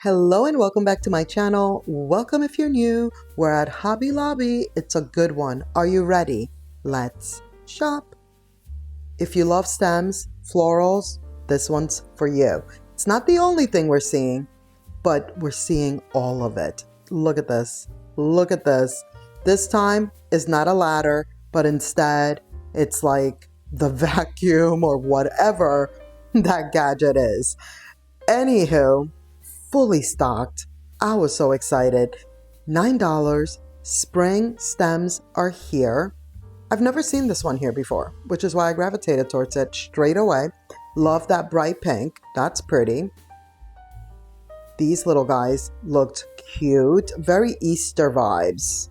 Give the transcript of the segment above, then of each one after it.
Hello and welcome back to my channel. Welcome if you're new. We're at Hobby Lobby. It's a good one. Are you ready? Let's shop. If you love stems, florals, this one's for you. It's not the only thing we're seeing, but we're seeing all of it. Look at this. Look at this. This time is not a ladder, but instead it's like the vacuum or whatever that gadget is. Anywho, fully stocked. I was so excited. $9. Spring stems are here. I've never seen this one here before, which is why I gravitated towards it straight away. Love that bright pink. That's pretty. These little guys looked cute. Very Easter vibes.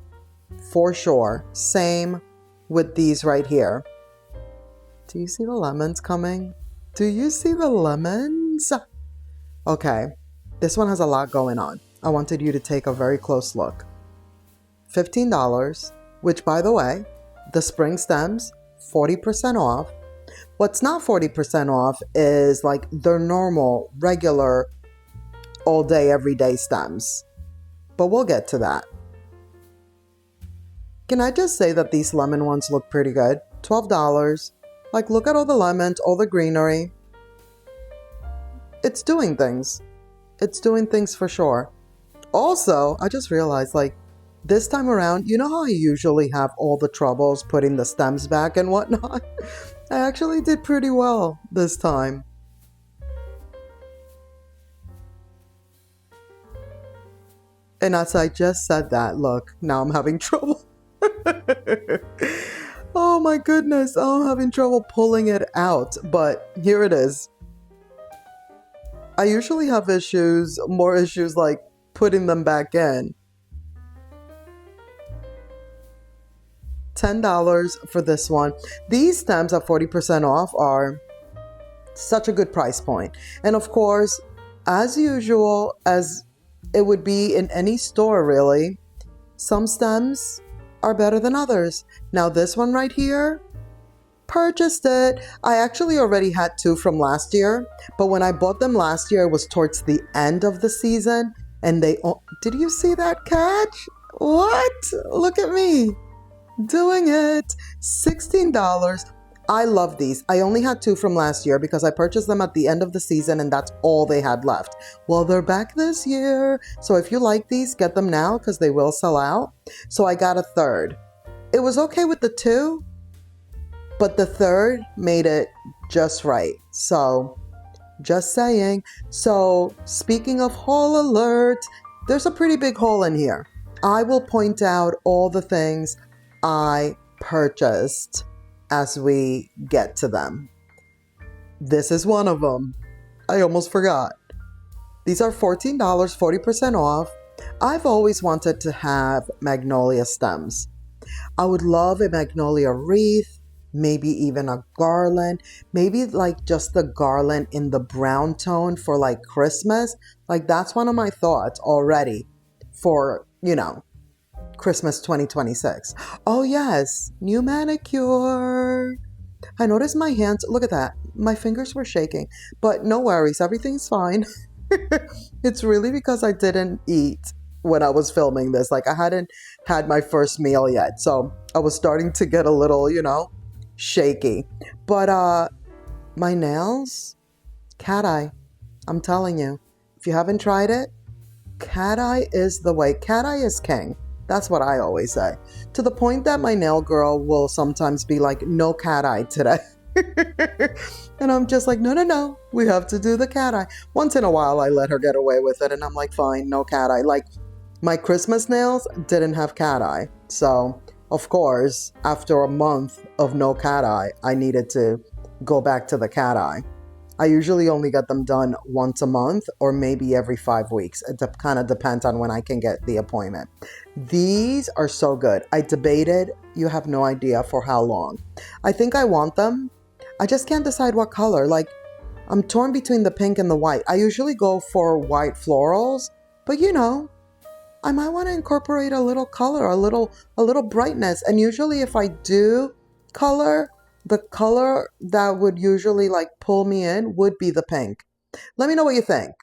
For sure. Same with these right here. Do you see the lemons coming? Do you see the lemons? Okay. This one has a lot going on. I wanted you to take a very close look. $15, which by the way, the spring stems, 40% off. What's not 40% off is like their normal, regular, all day, everyday stems. But we'll get to that. Can I just say that these lemon ones look pretty good? $12. Like, look at all the lemons, all the greenery. It's doing things. It's doing things for sure. Also, I just realized, like, this time around, you know how I usually have all the troubles putting the stems back and whatnot? I actually did pretty well this time. And as I just said that, look, now I'm having trouble. Oh my goodness, I'm having trouble pulling it out, but here it is. I usually have more issues like putting them back in. $10 for this one. These stems at 40% off are such a good price point. And of course, as usual, as it would be in any store really, some stems are better than others. Now this one right here, purchased it. I actually already had two from last year, but when I bought them last year, it was towards the end of the season, and did you see that catch? What? Look at me doing it. $16. I love these. I only had two from last year because I purchased them at the end of the season and that's all they had left. Well, they're back this year. So if you like these, get them now because they will sell out. So I got a third. It was okay with the two, but the third made it just right. So just saying. So speaking of haul alert, there's a pretty big haul in here. I will point out all the things I purchased as we get to them. This is one of them. I almost forgot. These are $14, 40% off. I've always wanted to have magnolia stems. I would love a magnolia wreath, maybe even a garland, maybe like just the garland in the brown tone for like Christmas. Like that's one of my thoughts already for, Christmas 2026. Oh yes, new manicure. I noticed my hands, look at that. My fingers were shaking, but no worries, everything's fine. It's really because I didn't eat when I was filming this. Like I hadn't had my first meal yet. So I was starting to get a little, shaky. But my nails, cat eye. I'm telling you, if you haven't tried it, cat eye is the way. Cat eye is king. That's what I always say. To the point that my nail girl will sometimes be like, no cat eye today. And I'm just like, no, we have to do the cat eye. Once in a while, I let her get away with it. And I'm like, fine, no cat eye. Like my Christmas nails didn't have cat eye. So of course, after a month of no cat eye, I needed to go back to the cat eye. I usually only get them done once a month or maybe every 5 weeks. It kind of depends on when I can get the appointment. These are so good. I debated, you have no idea for how long. I think I want them. I just can't decide what color. Like, I'm torn between the pink and the white. I usually go for white florals, but I might want to incorporate a little color, a little brightness. And usually if I do color, the color that would usually like pull me in would be the pink. Let me know what you think.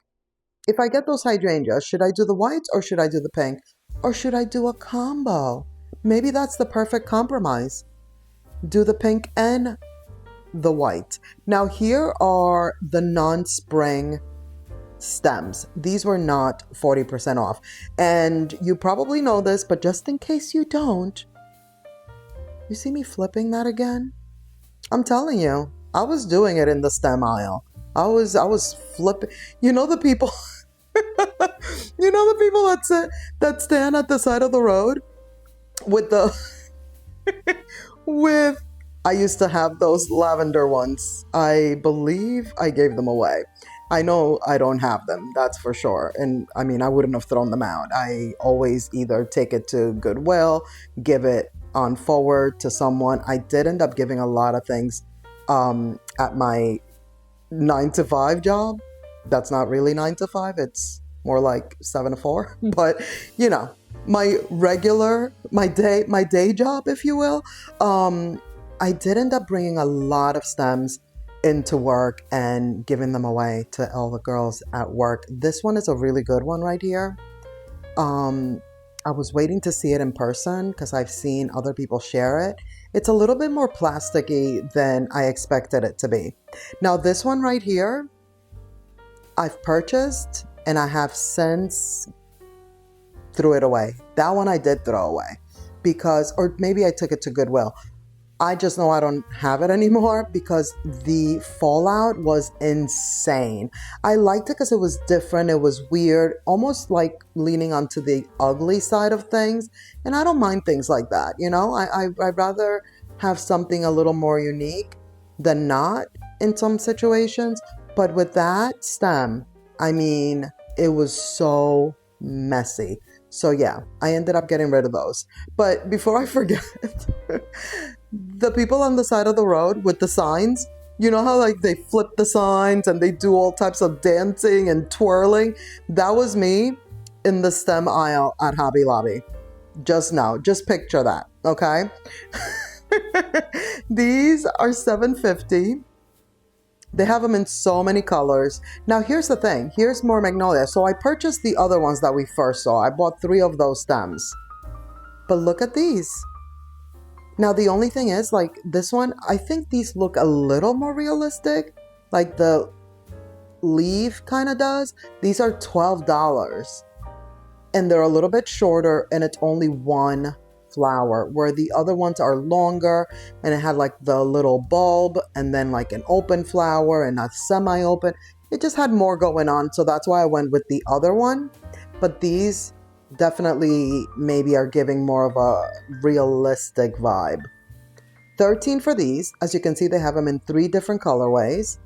if I get those hydrangeas, should I do the whites or should I do the pink? Or should I do a combo? Maybe that's the perfect compromise. Do the pink and the white. Now here are the non-spring stems. These were not 40% off. And you probably know this, but just in case you don't, you see me flipping that again? I'm telling you, I was doing it in the stem aisle. I was flipping. You know the people you know the people that stand at the side of the road with the with I used to have those lavender ones. I believe I gave them away. I know I don't have them, that's for sure. And I mean, I wouldn't have thrown them out. I always either take it to Goodwill, give it on forward to someone. I did end up giving a lot of things at my 9-to-5 job. That's not really 9-to-5. It's more like 7-to-4. But you know, my day job, if you will. I did end up bringing a lot of stems into work and giving them away to all the girls at work. This one is a really good one right here. I was waiting to see it in person because I've seen other people share it. It's a little bit more plasticky than I expected it to be. Now this one right here, I've purchased and I have since threw it away. That one I did throw away because, or maybe I took it to Goodwill. I just know I don't have it anymore because the fallout was insane. I liked it because it was different. It was weird, almost like leaning onto the ugly side of things. And I don't mind things like that. You know, I'd rather have something a little more unique than not in some situations. But with that stem, I mean, it was so messy. So yeah, I ended up getting rid of those. But before I forget, the people on the side of the road with the signs, you know how like they flip the signs and they do all types of dancing and twirling? That was me in the stem aisle at Hobby Lobby. Just now, just picture that, okay? These are $7.50. They have them in so many colors. Now here's the thing, here's more magnolia. So I purchased the other ones that we first saw. I bought 3 of those stems. But look at these. Now the only thing is, like this one, I think these look a little more realistic, like the leaf kind of does. These are $12 and they're a little bit shorter and it's only one flower, where the other ones are longer and it had like the little bulb and then like an open flower and a semi-open. It just had more going on, so that's why I went with the other one. But these definitely maybe are giving more of a realistic vibe. $13 for these. As you can see, they have them in 3 different colorways.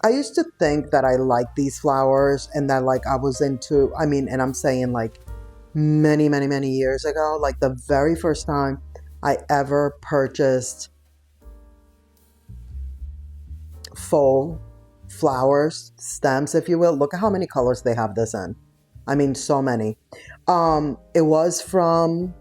I used to think that I liked these flowers and that like I was into, I mean, and I'm saying like many years ago, like the very first time I ever purchased faux flowers, stems, if you will. Look at how many colors they have this in. I mean, so many. It was from,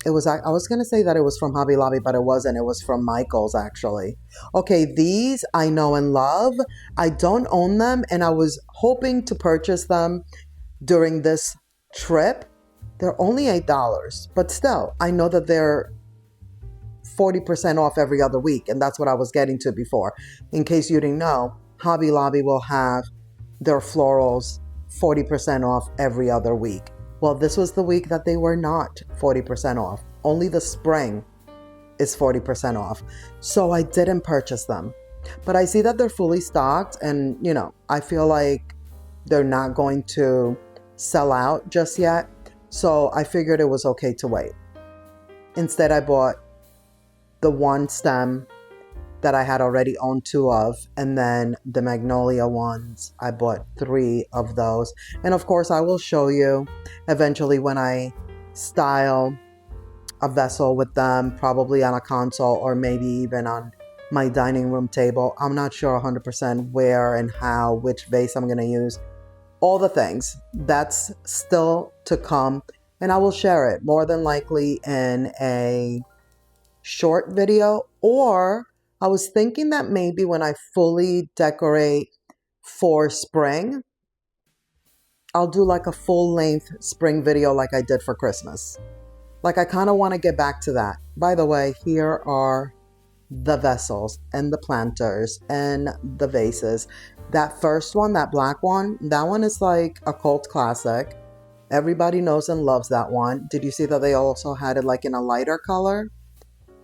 I was going to say that it was from Hobby Lobby, but it wasn't. It was from Michael's, actually. Okay, these I know and love. I don't own them, and I was hoping to purchase them during this trip. They're only $8, but still, I know that they're 40% off every other week, and that's what I was getting to before. In case you didn't know, Hobby Lobby will have their florals 40% off every other week. Well, this was the week that they were not 40% off. Only the spring is 40% off. So I didn't purchase them. But I see that they're fully stocked, and you know, I feel like they're not going to sell out just yet. So I figured it was okay to wait. Instead, I bought the one stem that I had already owned 2 of, and then the magnolia ones, I bought 3 of those. And of course, I will show you eventually when I style a vessel with them, probably on a console or maybe even on my dining room table. I'm not sure 100% where and how, which vase I'm going to use. All the things. That's still to come, and I will share it more than likely in a short video, or I was thinking that maybe when I fully decorate for spring, I'll do like a full-length spring video like I did for Christmas. Like I kind of want to get back to that. By the way, here are the vessels and the planters and the vases. That first one, that black one, that one is like a cult classic. Everybody knows and loves that one. Did you see that they also had it like in a lighter color?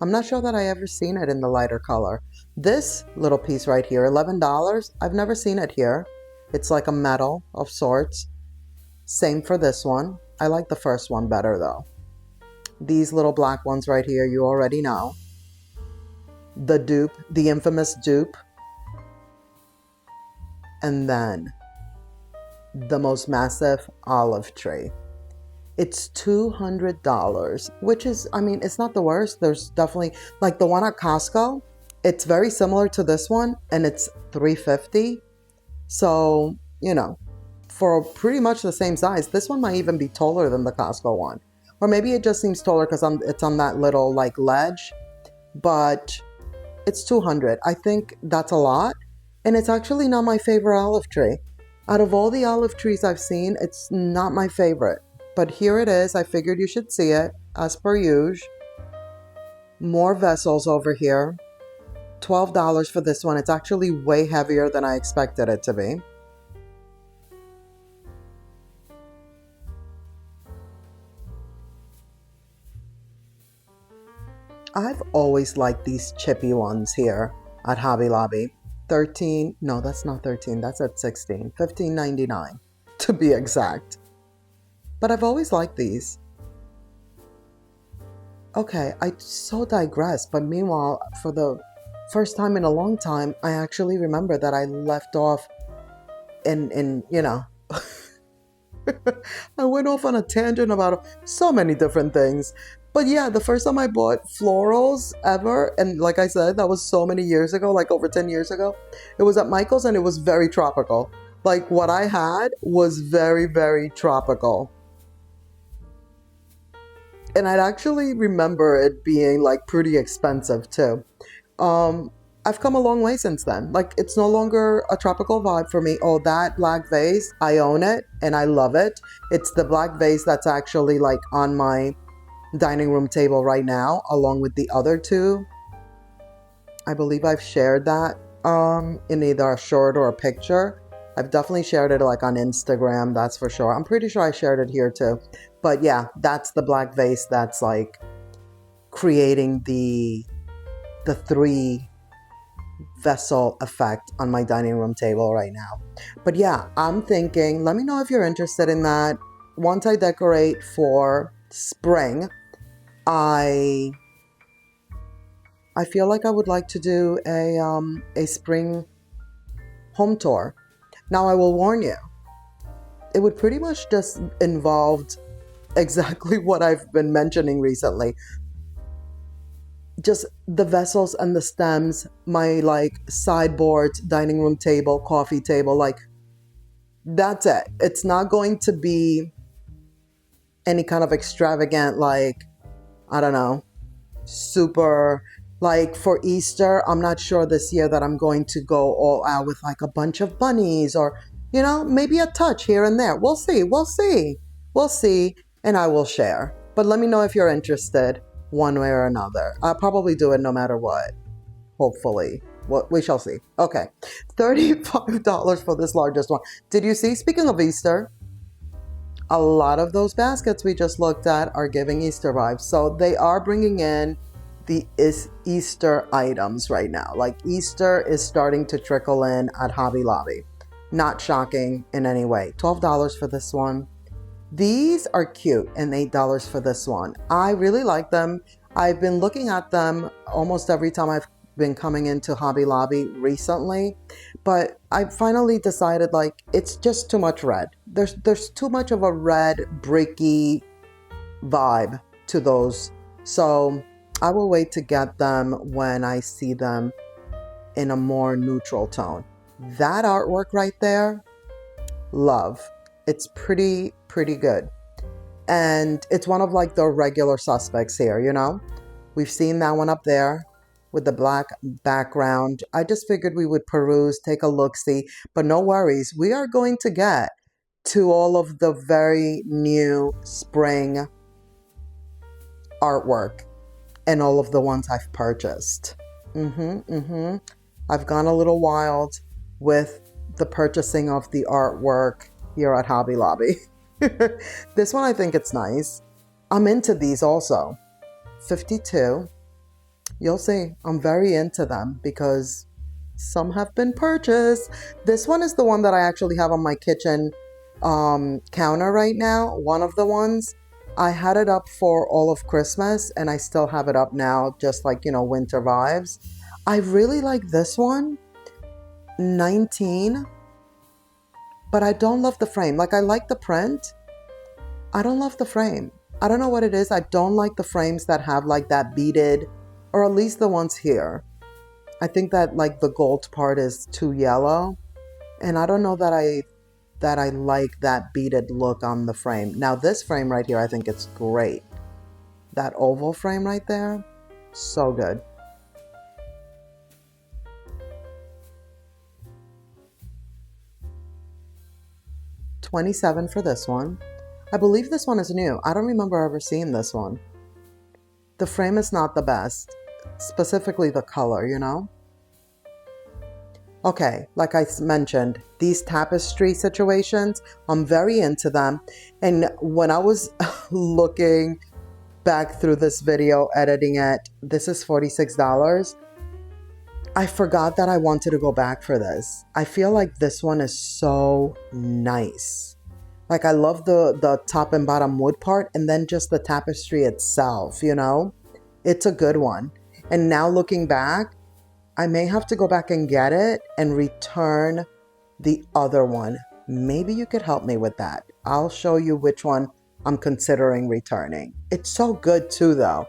I'm not sure that I ever seen it in the lighter color. This little piece right here, $11. I've never seen it here. It's like a metal of sorts. Same for this one. I like the first one better though. These little black ones right here, you already know. The dupe, the infamous dupe. And then the most massive olive tree. It's $200, which is, I mean, it's not the worst. There's definitely, like the one at Costco, it's very similar to this one and it's $350. So, you know, for pretty much the same size, this one might even be taller than the Costco one. Or maybe it just seems taller because it's on that little like ledge, but it's $200. I think that's a lot. And it's actually not my favorite olive tree. Out of all the olive trees I've seen, it's not my favorite. But here it is. I figured you should see it as per usual. More vessels over here. $12 for this one. It's actually way heavier than I expected it to be. I've always liked these chippy ones here at Hobby Lobby. 13, no, that's not 13, that's at 16, $15.99 to be exact. But I've always liked these. Okay, I so digress, but meanwhile, for the first time in a long time, I actually remember that I left off in you know, I went off on a tangent about so many different things. But yeah, the first time I bought florals ever, and like I said, that was so many years ago, like over 10 years ago, it was at Michael's and it was very tropical. Like what I had was very, very tropical. And I'd actually remember it being like pretty expensive too. I've come a long way since then. Like it's no longer a tropical vibe for me. Oh, that black vase, I own it and I love it. It's the black vase that's actually like on my dining room table right now, along with the other two. I believe I've shared that in either a short or a picture. I've definitely shared it like on Instagram, that's for sure. I'm pretty sure I shared it here too. But yeah, that's the black vase that's like creating the 3 vessel effect on my dining room table right now. But yeah, I'm thinking, let me know if you're interested in that. Once I decorate for spring, I feel like I would like to do a spring home tour. Now I will warn you, it would pretty much just involve exactly what I've been mentioning recently. Just the vessels and the stems, my like sideboard, dining room table, coffee table, like that's it. It's not going to be any kind of extravagant, like, I don't know, super, like for Easter, I'm not sure this year that I'm going to go all out with like a bunch of bunnies or, you know, maybe a touch here and there. We'll see, and I will share. But let me know if you're interested one way or another. I'll probably do it no matter what, hopefully. We shall see. Okay, $35 for this largest one. Did you see, speaking of Easter, a lot of those baskets we just looked at are giving Easter vibes. So they are bringing in the Easter items right now. Like Easter is starting to trickle in at Hobby Lobby. Not shocking in any way. $12 for this one. These are cute and $8 for this one. I really like them. I've been looking at them almost every time I've been coming into Hobby Lobby recently, but I finally decided like it's just too much red. There's too much of a red bricky vibe to those. So I will wait to get them when I see them in a more neutral tone. That artwork right there, love. It's pretty good. And it's one of like the regular suspects here, you know? We've seen that one up there. with the black background. I just figured we would peruse, take a look-see, but no worries. We are going to get to all of the very new spring artwork and all of the ones I've purchased. I've gone a little wild with the purchasing of the artwork here at Hobby Lobby. This one, I think it's nice. I'm into these also. 52. You'll see, I'm very into them because some have been purchased. This one is the one that I actually have on my kitchen counter right now. One of the ones. I had it up for all of Christmas and I still have it up now, just like, you know, winter vibes. I really like this one. 19. But I don't love the frame. Like, I like the print. I don't love the frame. I don't know what it is. I don't like the frames that have like that beaded, or at least the ones here. I think that like the gold part is too yellow. And I don't know that I like that beaded look on the frame. Now this frame right here, I think it's great. That oval frame right there, so good. $27 for this one. I believe this one is new. I don't remember ever seeing this one. The frame is not the best, specifically the color, you know? Okay, like I mentioned, these tapestry situations, I'm very into them. And when I was looking back through this video, editing it, this is $46. I forgot that I wanted to go back for this. I feel like this one is so nice. Like, I love the top and bottom wood part, and then just the tapestry itself, you know? It's a good one. And now looking back, I may have to go back and get it and return the other one. Maybe you could help me with that. I'll show you which one I'm considering returning. It's so good too, though.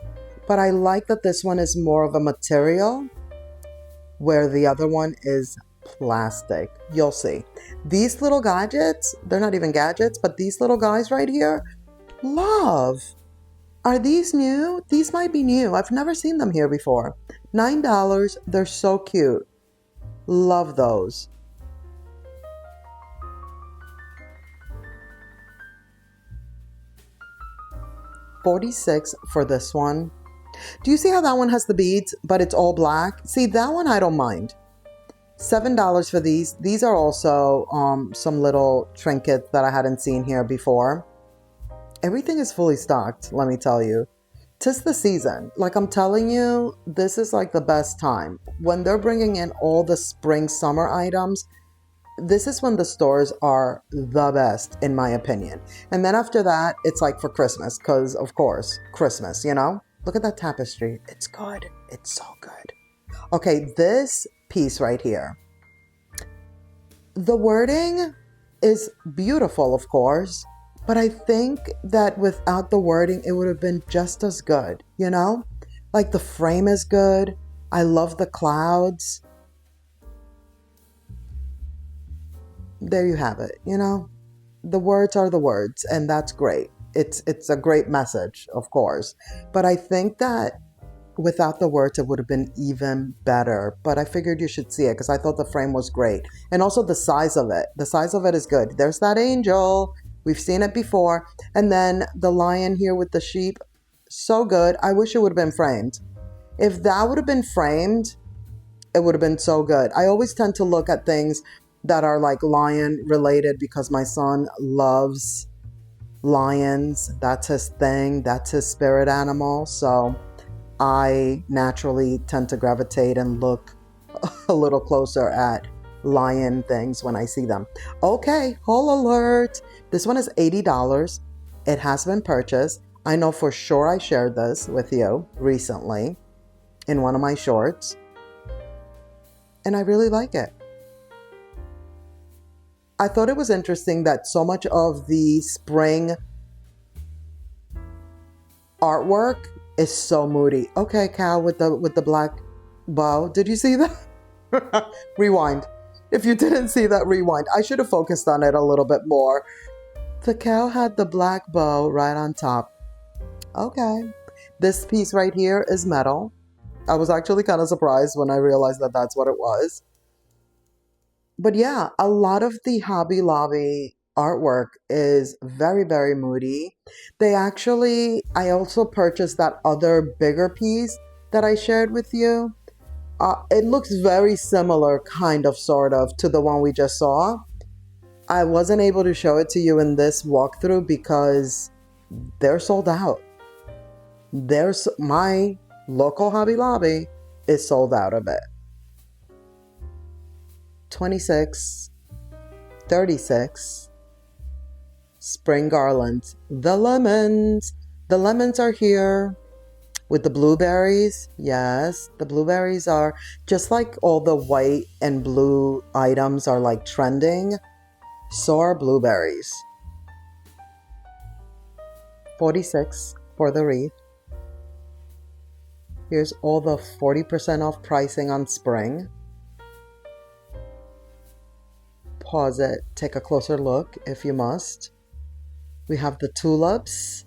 But I like that this one is more of a material, where the other one is plastic. You'll see. These little gadgets, they're not even gadgets, but these little guys right here, love. Are these new? These might be new. I've never seen them here before. $9. They're so cute. Love those. $46 for this one. Do you see how that one has the beads, but it's all black? See, that one I don't mind. $7 for these. These are also some little trinkets that I hadn't seen here before. Everything is fully stocked, let me tell you. 'Tis the season. Like, I'm telling you, this is like the best time. When they're bringing in all the spring, summer items, this is when the stores are the best, in my opinion. And then after that, it's like for Christmas, because, of course, Christmas, you know? Look at that tapestry. It's good. It's so good. Okay, this piece right here. The wording is beautiful, of course. But I think that without the wording, it would have been just as good, you know? Like, the frame is good. I love the clouds. There you have it, you know? The words are the words, and that's great. It's a great message, of course. But I think that without the words, it would have been even better. But I figured you should see it because I thought the frame was great. And also the size of it. The size of it is good. There's that angel. We've seen it before. And then the lion here with the sheep. So good. I wish it would have been framed. If that would have been framed, it would have been so good. I always tend to look at things that are like lion related because my son loves lions. That's his thing. That's his spirit animal. So I naturally tend to gravitate and look a little closer at lion things when I see them. Okay, haul alert. This one is $80. It has been purchased. I know for sure I shared this with you recently in one of my shorts. And I really like it. I thought it was interesting that so much of the spring artwork is so moody. Okay, Cal, with the black bow. Did you see that? Rewind. If you didn't see that, rewind. I should have focused on it a little bit more. The cow had the black bow right on top. Okay. This piece right here is metal. I was actually kind of surprised when I realized that that's what it was. But yeah, a lot of the Hobby Lobby artwork is very, very moody. I also purchased that other bigger piece that I shared with you. It looks very similar, kind of, sort of, to the one we just saw. I wasn't able to show it to you in this walkthrough because they're sold out. My local Hobby Lobby is sold out of it. 26, 36, spring garlands. The lemons. The lemons are here with the blueberries. Yes, the blueberries are just like all the white and blue items are like trending. So are blueberries. 46 for the wreath. Here's all the 40% off pricing on spring. Pause it, take a closer look if you must. We have the tulips.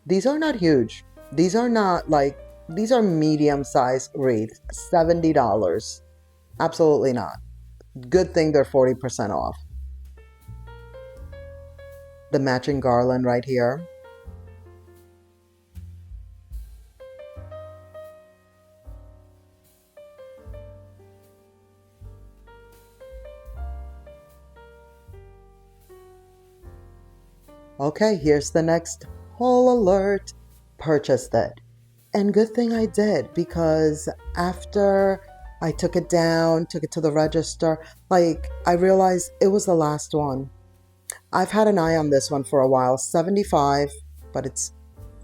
These are not huge. These are medium-sized wreaths. $70. Absolutely not. Good thing they're 40% off. The matching garland right here. Okay, here's the next haul alert. Purchased it. And good thing I did, because after I took it down, took it to the register, I realized it was the last one. I've had an eye on this one for a while. 75, but it's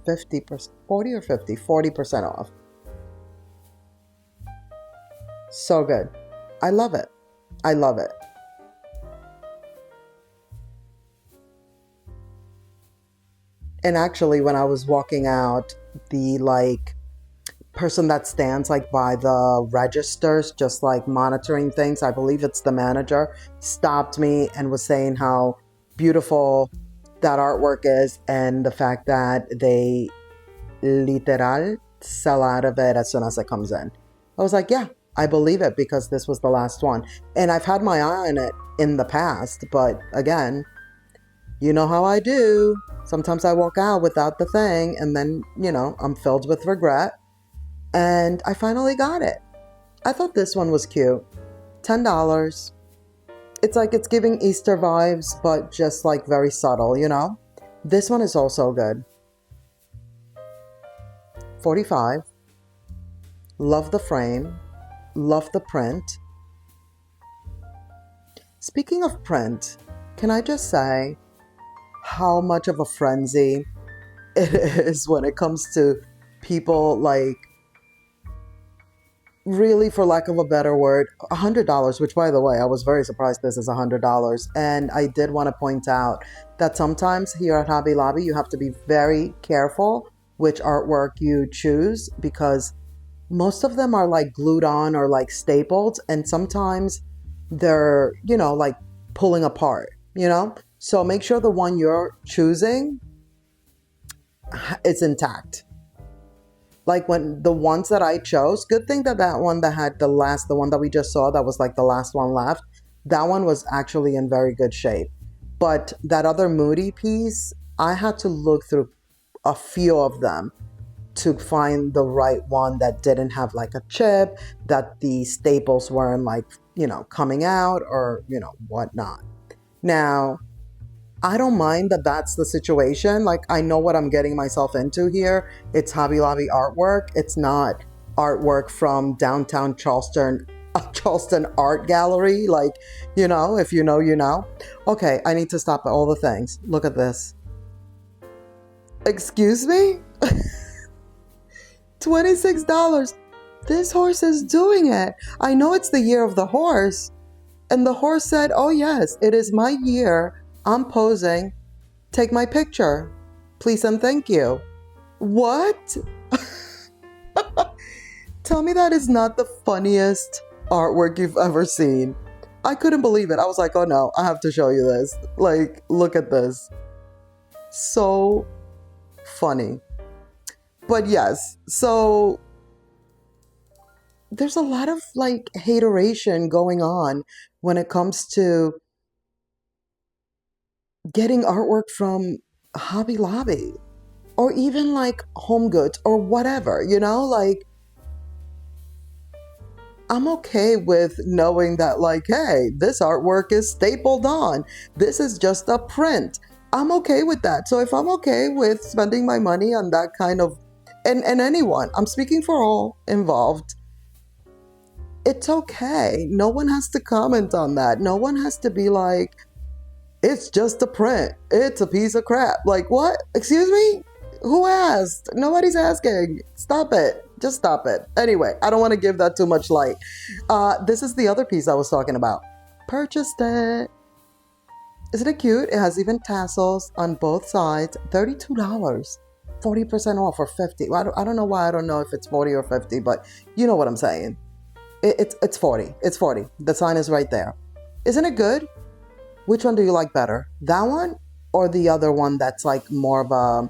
50%, 40 or 50, 40% off. So good. I love it. I love it. And actually, when I was walking out, the person that stands by the registers, just monitoring things, I believe it's the manager, stopped me and was saying how beautiful that artwork is, and the fact that they literal sell out of it as soon as it comes in. I was like, yeah, I believe it, because this was the last one. And I've had my eye on it in the past, but again, you know how I do. Sometimes I walk out without the thing, and then, I'm filled with regret. And I finally got it. I thought this one was cute. $10. It's giving Easter vibes, but just very subtle, This one is also good. 45. Love the frame. Love the print. Speaking of print, can I just say how much of a frenzy it is when it comes to people really, for lack of a better word, $100, which, by the way, I was very surprised this is $100. And I did want to point out that sometimes here at Hobby Lobby, you have to be very careful which artwork you choose, because most of them are glued on or stapled, and sometimes they're, pulling apart, So make sure the one you're choosing is intact. When the ones that I chose, good thing that one that had the one that we just saw, that was the last one left, that one was actually in very good shape. But that other Moody piece, I had to look through a few of them to find the right one that didn't have a chip, that the staples weren't coming out, or whatnot. Now, I don't mind that that's the situation. I know what I'm getting myself into here. It's Hobby Lobby artwork. It's not artwork from downtown Charleston Art Gallery. If you know, you know. Okay, I need to stop at all the things. Look at this. Excuse me? $26. This horse is doing it. I know it's the year of the horse. And the horse said, oh yes, it is my year. I'm posing. Take my picture. Please and thank you. What? Tell me that is not the funniest artwork you've ever seen. I couldn't believe it. I was like, oh no, I have to show you this. Look at this. So funny. But yes, so there's a lot of like hateration going on when it comes to getting artwork from Hobby Lobby or even like HOMEGOODS or whatever, you know, like I'm okay with knowing that like, hey, this artwork is stapled on. This is just a print. I'm okay with that. So if I'm okay with spending my money on that kind of, and anyone, I'm speaking for all involved, it's okay. No one has to comment on that. No one has to be like, it's just a print. It's a piece of crap. Like, what? Excuse me? Who asked? Nobody's asking. Stop it. Just stop it. Anyway, I don't want to give that too much light. This is the other piece I was talking about. Purchased it. Isn't it cute? It has even tassels on both sides. $32. 40% off or 50. I don't know why. I don't know if it's 40 or 50, but you know what I'm saying. It's 40. It's 40. The sign is right there. Isn't it good? Which one do you like better? That one or the other one that's like more of a,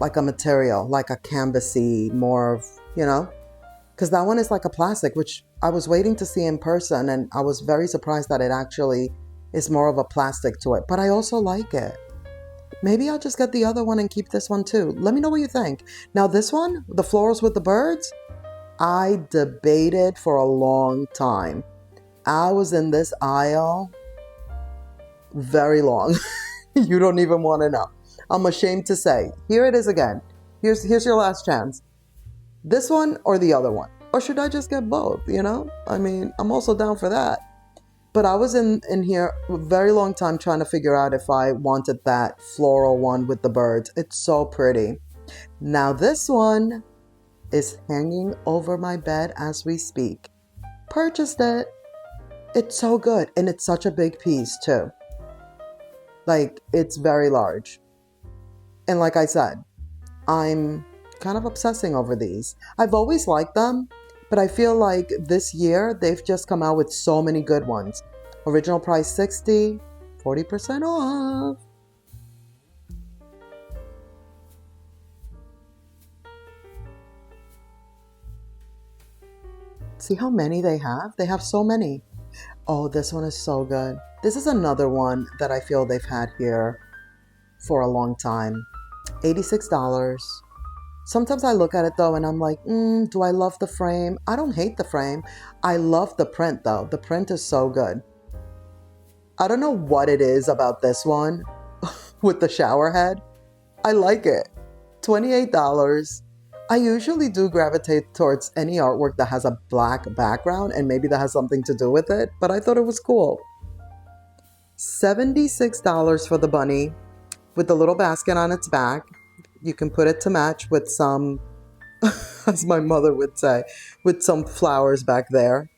like a material, like a canvasy, more of, you know? Because that one is like a plastic, which I was waiting to see in person, and I was very surprised that it actually is more of a plastic to it. But I also like it. Maybe I'll just get the other one and keep this one too. Let me know what you think. Now this one, the florals with the birds, I debated for a long time. I was in this aisle very long. You don't even want to know. I'm ashamed to say. Here it is again. Here's your last chance. This one or the other one? Or should I just get both, you know? I mean, I'm also down for that. But I was in here a very long time trying to figure out if I wanted that floral one with the birds. It's so pretty. Now this one is hanging over my bed as we speak. Purchased it. It's so good. And it's such a big piece too. Like, it's very large. And like I said, I'm kind of obsessing over these. I've always liked them, but I feel like this year they've just come out with so many good ones. Original price $60, 40% off. See how many they have? They have so many. Oh, this one is so good. This is another one that I feel they've had here for a long time. $86. Sometimes I look at it though and I'm like, do I love the frame? I don't hate the frame. I love the print though. The print is so good. I don't know what it is about this one with the shower head. I like it. $28. I usually do gravitate towards any artwork that has a black background, and maybe that has something to do with it, but I thought it was cool. $76 for the bunny with the little basket on its back. You can put it to match with some, as my mother would say, with some flowers back there.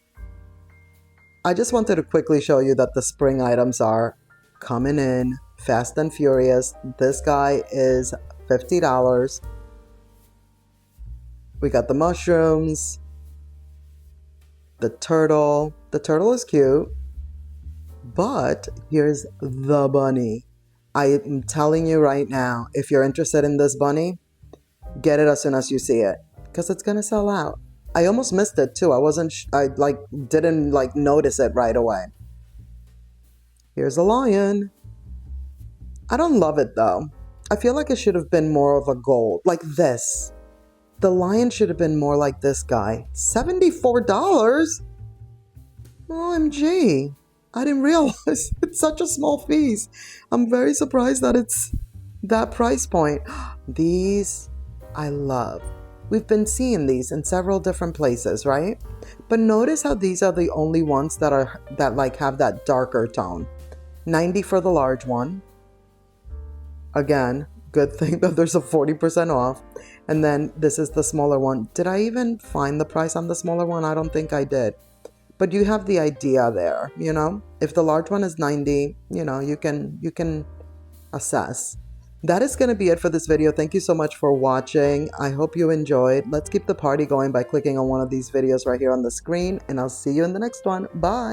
I just wanted to quickly show you that the spring items are coming in fast and furious. This guy is $50. We got the mushrooms, the turtle. The turtle is cute, but here's the bunny. I am telling you right now, if you're interested in this bunny, get it as soon as you see it, because it's gonna sell out. I almost missed it too. I didn't notice it right away. Here's a lion. I don't love it though. I feel like it should have been more of a gold, like this. The lion should have been more like this guy. $74? OMG. I didn't realize it's such a small piece. I'm very surprised that it's that price point. These I love. We've been seeing these in several different places, right? But notice how these are the only ones that have that darker tone. $90 for the large one. Again, good thing that there's a 40% off. And then this is the smaller one. Did I even find the price on the smaller one? I don't think I did. But you have the idea there, you know? If the large one is $90, you know, you can assess. That is going to be it for this video. Thank you so much for watching. I hope you enjoyed. Let's keep the party going by clicking on one of these videos right here on the screen, and I'll see you in the next one. Bye.